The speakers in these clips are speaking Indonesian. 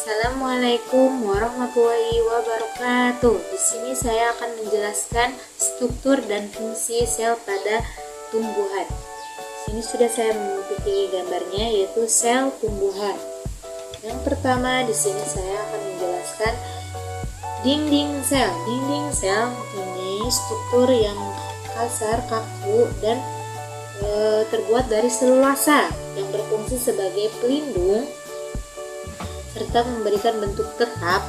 Assalamualaikum warahmatullahi wabarakatuh. Di sini saya akan menjelaskan struktur dan fungsi sel pada tumbuhan. Di sini sudah saya memiliki gambarnya, yaitu sel tumbuhan. Yang pertama di sini saya akan menjelaskan dinding sel. Dinding sel ini struktur yang kasar, kaku, dan terbuat dari selulasa yang berfungsi sebagai pelindung serta memberikan bentuk tetap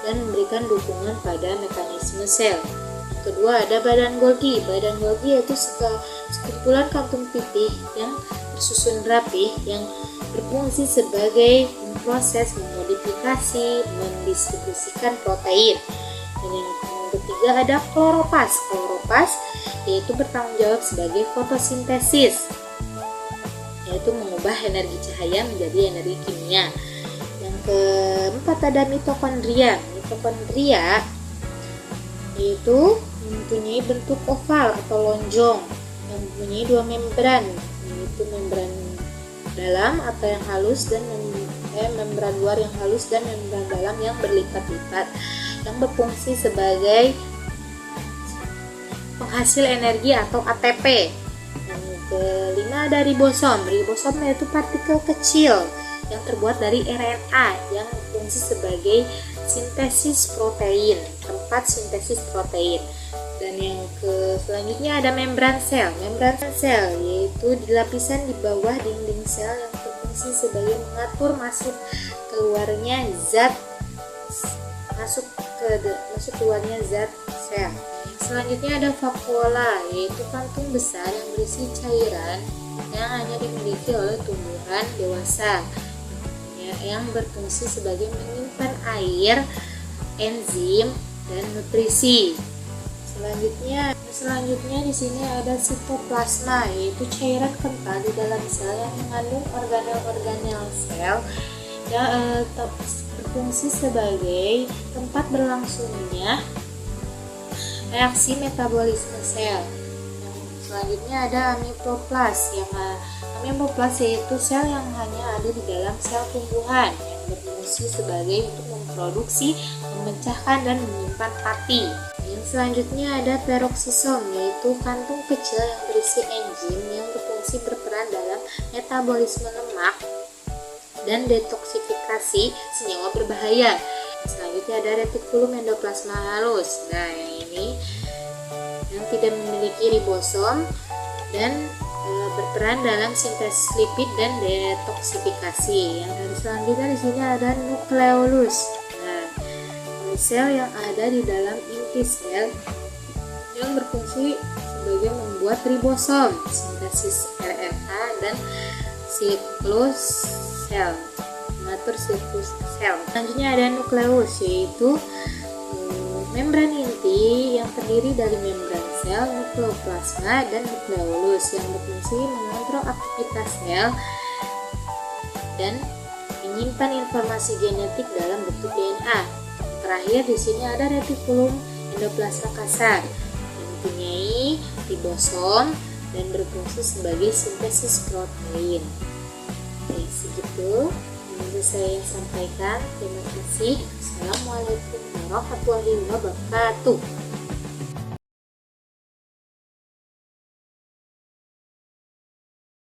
dan memberikan dukungan pada mekanisme sel. Yang kedua ada badan Golgi. Badan Golgi yaitu sekumpulan kantung pipih yang tersusun rapi yang berfungsi sebagai proses memodifikasi, mendistribusikan protein. Dan yang ketiga ada kloroplast. Kloroplast yaitu bertanggung jawab sebagai fotosintesis, yaitu mengubah energi cahaya menjadi energi kimia. Yang keempat ada mitokondria. Mitokondria yaitu mempunyai bentuk oval atau lonjong yang mempunyai dua membran, yaitu membran dalam atau yang halus dan membran luar yang halus dan membran dalam yang berlipat-lipat yang berfungsi sebagai penghasil energi atau ATP. Yang kelima ada ribosom. Ribosom yaitu partikel kecil yang terbuat dari RNA yang berfungsi sebagai sintesis protein, tempat sintesis protein. Dan yang selanjutnya ada membran sel. Membran sel yaitu di lapisan di bawah dinding sel yang berfungsi sebagai mengatur masuk keluarnya zat keluarnya zat sel. Selanjutnya ada vakuola, yaitu kantung besar yang berisi cairan yang hanya dimiliki oleh tumbuhan dewasa yang berfungsi sebagai menyimpan air, enzim, dan nutrisi. Selanjutnya di sini ada sitoplasma, yaitu cairan kental di dalam sel yang mengandung organel-organel sel yang berfungsi sebagai tempat berlangsungnya reaksi metabolisme sel. Selanjutnya ada amipoplas. Amipoplas yaitu sel yang hanya ada di dalam sel tumbuhan yang berfungsi sebagai untuk memproduksi, memecahkan, dan menyimpan hati. Yang selanjutnya ada peroksisom, yaitu kantung kecil yang berisi enzim yang berfungsi berperan dalam metabolisme lemak dan detoksifikasi senyawa berbahaya. Selanjutnya ada retikulum endoplasma halus. Nah, yang ini yang tidak memiliki ribosom dan berperan dalam sintesis lipid dan detoksifikasi. Yang selanjutnya di sini ada nukleolus. Nah, sel yang ada di dalam inti sel yang berfungsi sebagai membuat ribosom, sintesis RNA, dan siklus sel, mengatur siklus sel. Selanjutnya ada nukleus, yaitu membran inti yang terdiri dari membran sel, nukleoplasma, dan nukleolus yang berfungsi mengontrol aktivitas sel dan menyimpan informasi genetik dalam bentuk DNA. Terakhir di sini ada retikulum endoplasma kasar yang mempunyai ribosom dan berfungsi sebagai sintesis protein. Oke, segitu yang bisa saya sampaikan. Terima kasih. Assalamualaikum warahmatullahi wabarakatuh.